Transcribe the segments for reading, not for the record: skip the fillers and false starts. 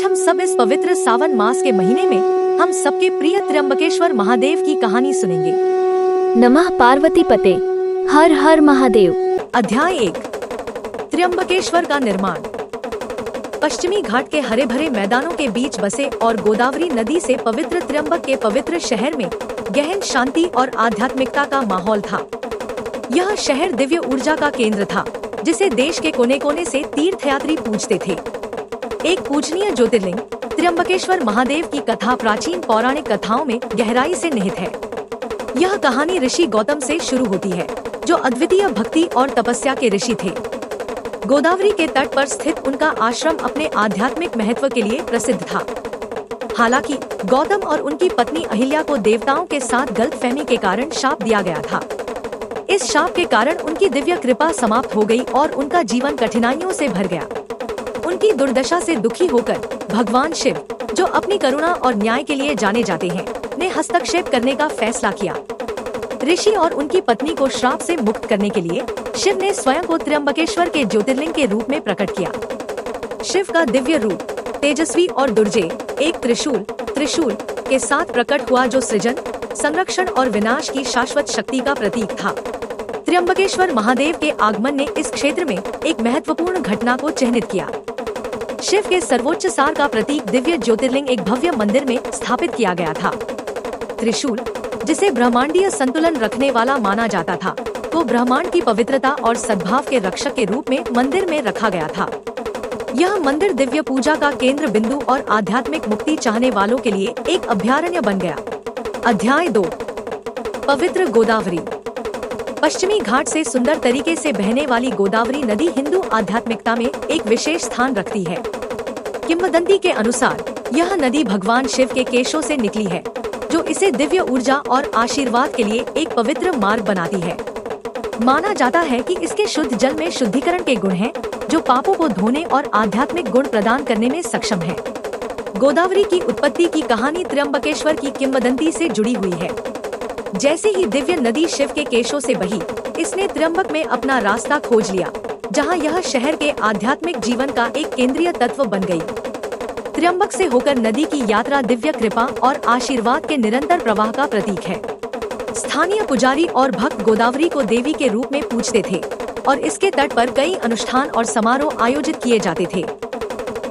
आज हम सब इस पवित्र सावन मास के महीने में हम सबके प्रिय त्र्यंबकेश्वर महादेव की कहानी सुनेंगे। नमः पार्वती पते, हर हर महादेव। अध्याय 1, त्र्यंबकेश्वर का निर्माण। पश्चिमी घाट के हरे भरे मैदानों के बीच बसे और गोदावरी नदी से पवित्र त्र्यंबक के पवित्र शहर में गहन शांति और आध्यात्मिकता का माहौल था। यह शहर दिव्य ऊर्जा का केंद्र था, जिसे देश के कोने कोने से तीर्थयात्री पूजते थे। एक पूजनीय ज्योतिर्लिंग त्र्यंबकेश्वर महादेव की कथा प्राचीन पौराणिक कथाओं में गहराई से निहित है। यह कहानी ऋषि गौतम से शुरू होती है, जो अद्वितीय भक्ति और तपस्या के ऋषि थे। गोदावरी के तट पर स्थित उनका आश्रम अपने आध्यात्मिक महत्व के लिए प्रसिद्ध था। हालांकि गौतम और उनकी पत्नी अहिल्या को देवताओं के साथ गलतफहमी के कारण शाप दिया गया था। इस शाप के कारण उनकी दिव्य कृपा समाप्त हो गई और उनका जीवन कठिनाइयों से भर गया। उनकी दुर्दशा से दुखी होकर भगवान शिव, जो अपनी करुणा और न्याय के लिए जाने जाते हैं, ने हस्तक्षेप करने का फैसला किया। ऋषि और उनकी पत्नी को श्राप से मुक्त करने के लिए शिव ने स्वयं को त्र्यंबकेश्वर के ज्योतिर्लिंग के रूप में प्रकट किया। शिव का दिव्य रूप तेजस्वी और दुर्जय एक त्रिशूल के साथ प्रकट हुआ, जो सृजन, संरक्षण और विनाश की शाश्वत शक्ति का प्रतीक था। त्र्यंबकेश्वर महादेव के आगमन ने इस क्षेत्र में एक महत्वपूर्ण घटना को चिन्हित किया। शिव के सर्वोच्च सार का प्रतीक दिव्य ज्योतिर्लिंग एक भव्य मंदिर में स्थापित किया गया था। त्रिशूल, जिसे ब्रह्मांडीय संतुलन रखने वाला माना जाता था, को ब्रह्मांड की पवित्रता और सद्भाव के रक्षक के रूप में मंदिर में रखा गया था। यह मंदिर दिव्य पूजा का केंद्र बिंदु और आध्यात्मिक मुक्ति चाहने वालों के लिए एक अभयारण्य बन गया। अध्याय 2, पवित्र गोदावरी। पश्चिमी घाट से सुंदर तरीके से बहने वाली गोदावरी नदी हिंदू आध्यात्मिकता में एक विशेष स्थान रखती है। किंवदंती के अनुसार यह नदी भगवान शिव के केशों से निकली है, जो इसे दिव्य ऊर्जा और आशीर्वाद के लिए एक पवित्र मार्ग बनाती है। माना जाता है कि इसके शुद्ध जल में शुद्धिकरण के गुण हैं, जो पापों को धोने और आध्यात्मिक गुण प्रदान करने में सक्षम है। गोदावरी की उत्पत्ति की कहानी त्र्यंबकेश्वर की किंवदंती से जुड़ी हुई है। जैसे ही दिव्य नदी शिव के केशों से बही, इसने त्र्यंबक में अपना रास्ता खोज लिया, जहां यह शहर के आध्यात्मिक जीवन का एक केंद्रीय तत्व बन गई। त्र्यंबक से होकर नदी की यात्रा दिव्य कृपा और आशीर्वाद के निरंतर प्रवाह का प्रतीक है। स्थानीय पुजारी और भक्त गोदावरी को देवी के रूप में पूजते थे और इसके तट पर कई अनुष्ठान और समारोह आयोजित किए जाते थे।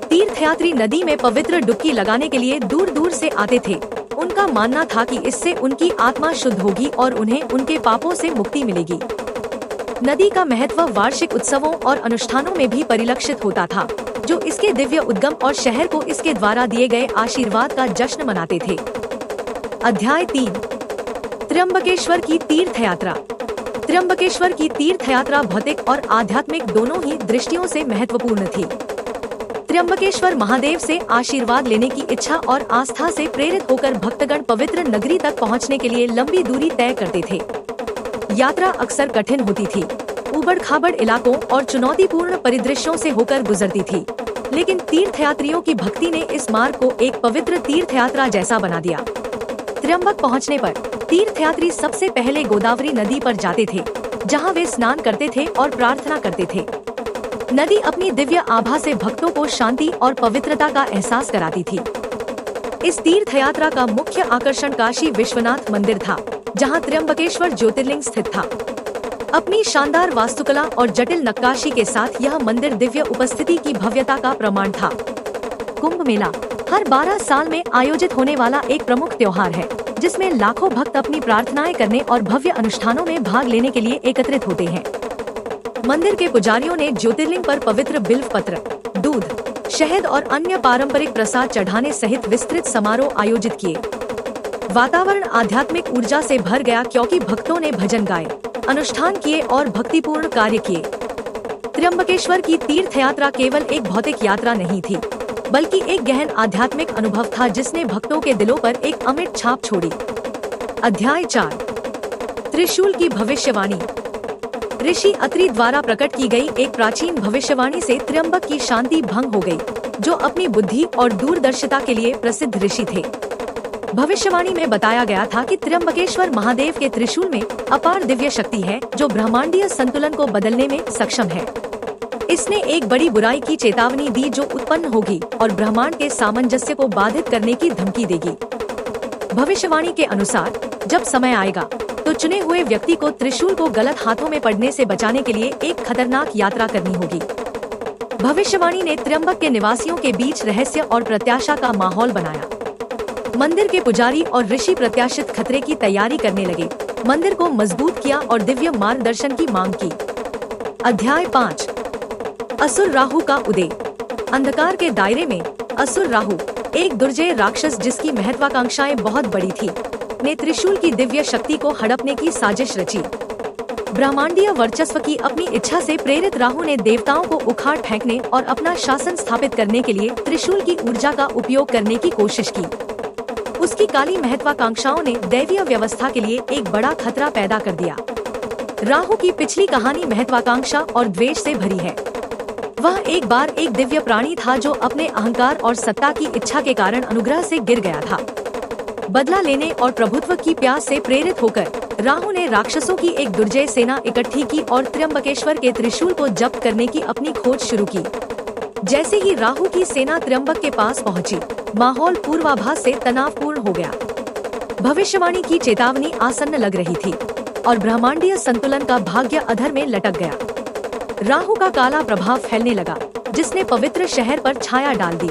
तीर्थयात्री नदी में पवित्र डुबकी लगाने के लिए दूर दूर से आते थे। उनका मानना था कि इससे उनकी आत्मा शुद्ध होगी और उन्हें उनके पापों से मुक्ति मिलेगी। नदी का महत्व वार्षिक उत्सवों और अनुष्ठानों में भी परिलक्षित होता था, जो इसके दिव्य उद्गम और शहर को इसके द्वारा दिए गए आशीर्वाद का जश्न मनाते थे। अध्याय 3, त्र्यंबकेश्वर की तीर्थयात्रा। त्र्यंबकेश्वर की तीर्थयात्रा भौतिक और आध्यात्मिक दोनों ही दृष्टियों से महत्वपूर्ण थी। त्र्यंबकेश्वर महादेव से आशीर्वाद लेने की इच्छा और आस्था से प्रेरित होकर भक्तगण पवित्र नगरी तक पहुंचने के लिए लंबी दूरी तय करते थे। यात्रा अक्सर कठिन होती थी, ऊबड़-खाबड़ इलाकों और चुनौतीपूर्ण परिदृश्यों से होकर गुजरती थी, लेकिन तीर्थयात्रियों की भक्ति ने इस मार्ग को एक पवित्र तीर्थयात्रा जैसा बना दिया। त्र्यंबक पहुंचने पर तीर्थयात्री सबसे पहले गोदावरी नदी पर जाते थे, जहां वे स्नान करते थे और प्रार्थना करते थे। नदी अपनी दिव्य आभा से भक्तों को शांति और पवित्रता का एहसास कराती थी। इस तीर्थयात्रा का मुख्य आकर्षण काशी विश्वनाथ मंदिर था, जहां त्र्यंबकेश्वर ज्योतिर्लिंग स्थित था। अपनी शानदार वास्तुकला और जटिल नक्काशी के साथ यह मंदिर दिव्य उपस्थिति की भव्यता का प्रमाण था। कुंभ मेला हर 12 साल में आयोजित होने वाला एक प्रमुख त्योहार है, जिसमें लाखों भक्त अपनी प्रार्थनाएं करने और भव्य अनुष्ठानों में भाग लेने के लिए एकत्रित होते हैं। मंदिर के पुजारियों ने ज्योतिर्लिंग पर पवित्र बिल्व पत्र, दूध, शहद और अन्य पारंपरिक प्रसाद चढ़ाने सहित विस्तृत समारोह आयोजित किए। वातावरण आध्यात्मिक ऊर्जा से भर गया, क्योंकि भक्तों ने भजन गाए, अनुष्ठान किए और भक्तिपूर्ण कार्य किए। त्र्यंबकेश्वर की तीर्थयात्रा केवल एक भौतिक यात्रा नहीं थी, बल्कि एक गहन आध्यात्मिक अनुभव था, जिसने भक्तों के दिलों पर एक अमिट छाप छोड़ी। अध्याय 4, त्रिशूल की भविष्यवाणी। ऋषि अत्रि द्वारा प्रकट की गई एक प्राचीन भविष्यवाणी से त्र्यंबक की शांति भंग हो गई, जो अपनी बुद्धि और दूरदर्शिता के लिए प्रसिद्ध ऋषि थे। भविष्यवाणी में बताया गया था कि त्र्यंबकेश्वर महादेव के त्रिशूल में अपार दिव्य शक्ति है, जो ब्रह्मांडीय संतुलन को बदलने में सक्षम है। इसने एक बड़ी बुराई की चेतावनी दी जो उत्पन्न होगी और ब्रह्मांड के सामंजस्य को बाधित करने की धमकी देगी। भविष्यवाणी के अनुसार जब समय आएगा तो चुने हुए व्यक्ति को त्रिशूल को गलत हाथों में पड़ने से बचाने के लिए एक खतरनाक यात्रा करनी होगी। भविष्यवाणी ने त्र्यंबक के निवासियों के बीच रहस्य और प्रत्याशा का माहौल बनाया। मंदिर के पुजारी और ऋषि प्रत्याशित खतरे की तैयारी करने लगे, मंदिर को मजबूत किया और दिव्य मार्गदर्शन की मांग की। अध्याय 5 असुर राहु का उदय। अंधकार के दायरे में असुर राहु, एक दुर्जय राक्षस जिसकी महत्वाकांक्षाएं बहुत बड़ी थी, ने त्रिशूल की दिव्य शक्ति को हड़पने की साजिश रची। ब्रह्मांडीय वर्चस्व की अपनी इच्छा से प्रेरित राहु ने देवताओं को उखाड़ फेंकने और अपना शासन स्थापित करने के लिए त्रिशूल की ऊर्जा का उपयोग करने की कोशिश की। उसकी काली महत्वाकांक्षाओं ने दैवीय व्यवस्था के लिए एक बड़ा खतरा पैदा कर दिया। राहु की पिछली कहानी महत्वाकांक्षा और द्वेष से भरी है। वह एक बार एक दिव्य प्राणी था जो अपने अहंकार और सत्ता की इच्छा के कारण अनुग्रह से गिर गया था। बदला लेने और प्रभुत्व की प्यास से प्रेरित होकर राहु ने राक्षसों की एक दुर्जय सेना इकट्ठी की और त्र्यंबकेश्वर के त्रिशूल को जब्त करने की अपनी खोज शुरू की। जैसे ही राहु की सेना त्र्यंबक के पास पहुंची, माहौल पूर्वाभास से तनावपूर्ण हो गया। भविष्यवाणी की चेतावनी आसन्न लग रही थी और ब्रह्मांडीय संतुलन का भाग्य अधर में लटक गया। राहु का काला प्रभाव फैलने लगा जिसने पवित्र शहर पर छाया डाल दी।